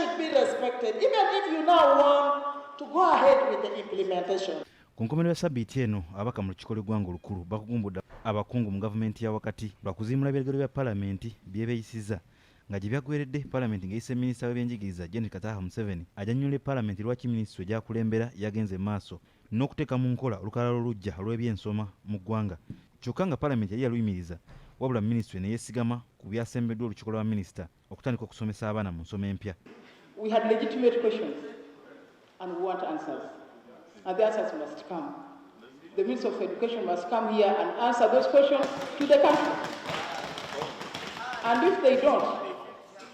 should be respected, even if you now want to go ahead with the implementation. Ku nkomerero ya sabbiiti eno abaka mu lukiiko lw'eggwanga olukulu bakugumbudde abakungu mu gavumenti ya wakati lwakuziimula ebiragiro bya palamenti byebeeyisiza nga gye byaggweredde palamenti ng'eyise minisita w'ebyenjigiriza Gen. Kataha Museveni ajanyula palamenti lwaki minisitule gy'akulembera yagenze maaso n'okuteeka mu nkola olukalala oluggya olw'ebyensoma mu ggwanga kyokka nga palamenti yali yaluyimiriza wabula minisitule ne yeesigama ku byasembeddwa olukiiko lwa minisita okutandika okusomesa abaana mu nsoma empya. We had legitimate questions and we want answers. And the answers must come. The Minister of Education must come here and answer those questions to the country. And if they don't,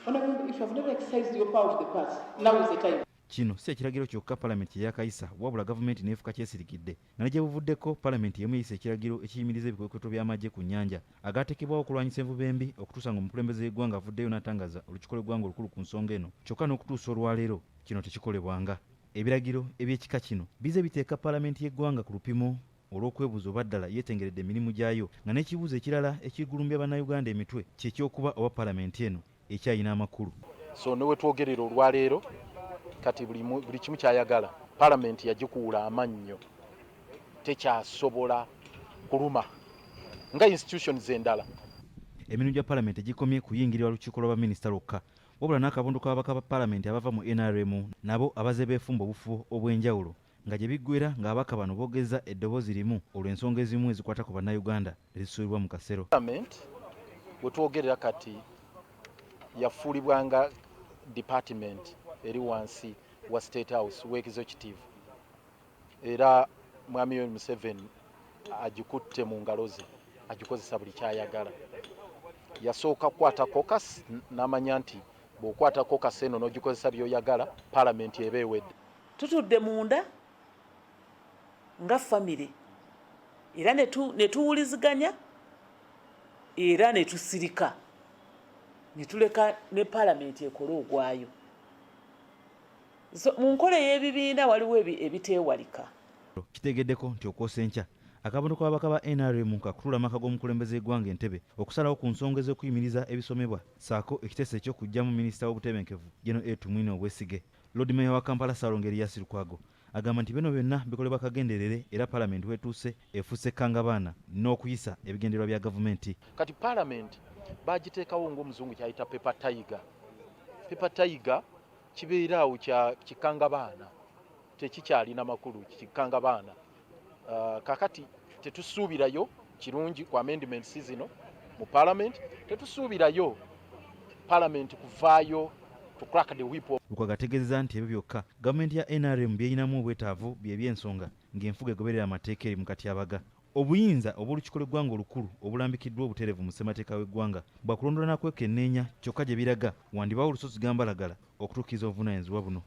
if you have never exercised your power of the past, now is the time. Kino si ekiragiro kyokka palamenti yakayisa wabula gavumenti neefuka kyesirikidde nga ne gye buvuddeko palamenti yemu eyisa ekiragiro ekiyimiriza ebikwekweto by'amagye ku nnyanja agaateekebwawo okulwanyisa envubu embi okutuusa ng'omukulembeze w'eggwanga avuddeyo n'atangaza olukiiko lw'eggwanga olukulu ku nsonga eno kyokka n'okutuusa olwaleero kino tekikolebwanga. Ebiragiro eby'ekika kino bize biteeka palamenti y'eggwanga ku lupimo olw'okwebuuza oba ddala yeetengeredde emirimu gyayo nga n'ekibuuzo ekirala ekigulumbya bannayuganda emitwe kyekyokuba oba palamenti eno ekyayina amakulu. So ne wetwogerera olwaleero kati buli kimu kyayagala palamenti yagikuula amannyo tekyasobola kuluma nga institutions endala. Emirimu gya palamenti gikomye kuyingirira lukiiko lw'abaminisita lwokka wabula n'akabondo k'ababaka ba palamenti abava mu NRM nabo abaze beefumba obufubo obw'enjawulo nga gye biggwera ng'ababaka bano boogeza eddoboozi limu olw'ensonga ezimu ezikwata ku bannayuganda ezisuubirwa mu kasero. Palamenti bwe twogerera kati yafuulibwanga department eri wansi wa State House wa executive era mwami Yoweri Museveni agikutte mu ngalo ze agikozesa buli kyayagala. Yasooka kukwata caucus n'amanya nti bw'okwata caucus eno n'ogikozesa by'oyagala palamenti eba ewedde. Tutudde munda nga famire era ne tuwuliziganya era ne tusirika ne tuleka ne palamenti ekole ogwayo. Mu nkola y'ebibiina waliwo ebiteewalika. Kitegeddeko nti okwosa enkya akabondo k'ababaka ba NRM kakutula amaka g'omukulembeze w'eggwanga Entebbe okusalawo ku nsonga ez'okuyimiriza ebisomebwa saako ekiteeso eky'okuggyamu minisita w'obutebenkevu Gen. Tumwine Obwesige. Lord Mayor wa Kampala Ssaalongeeri Yasir Lukwago agamba nti bino byonna bikolebwa kagenderere era palamenti wetuuse efuuse kangabaana n'okuyisa ebigendererwa bya gavumenti. Kati palamenti bagiteekawo ng'omuzungu kyayita paper tiger. Paper tiger kibeeraawo kya kikangabaana tekikyalina makulu kikangabaana. Kakati tetusuubirayo kirungi ku amendments zino mu palamenti tetusuubirayo palamenti kuvaayo to crack the whip. Lukwago ategeezezza nti ebyo byokka gavumenti ya NRM byeyinamu obwetaavu by'ebyensonga ng'enfuga egoberera amateeka eri mu katyabaga. Obuyinza obw'olukiiko lw'eggwanga olukulu obulambikiddwa obutereevu mu ssemateeka w'eggwanga bwakulondola n'akwekenneenya kyokka gye biraga wandibaawo olusozi gambalagala okutuukiriza obuvunaanyizibwa buno.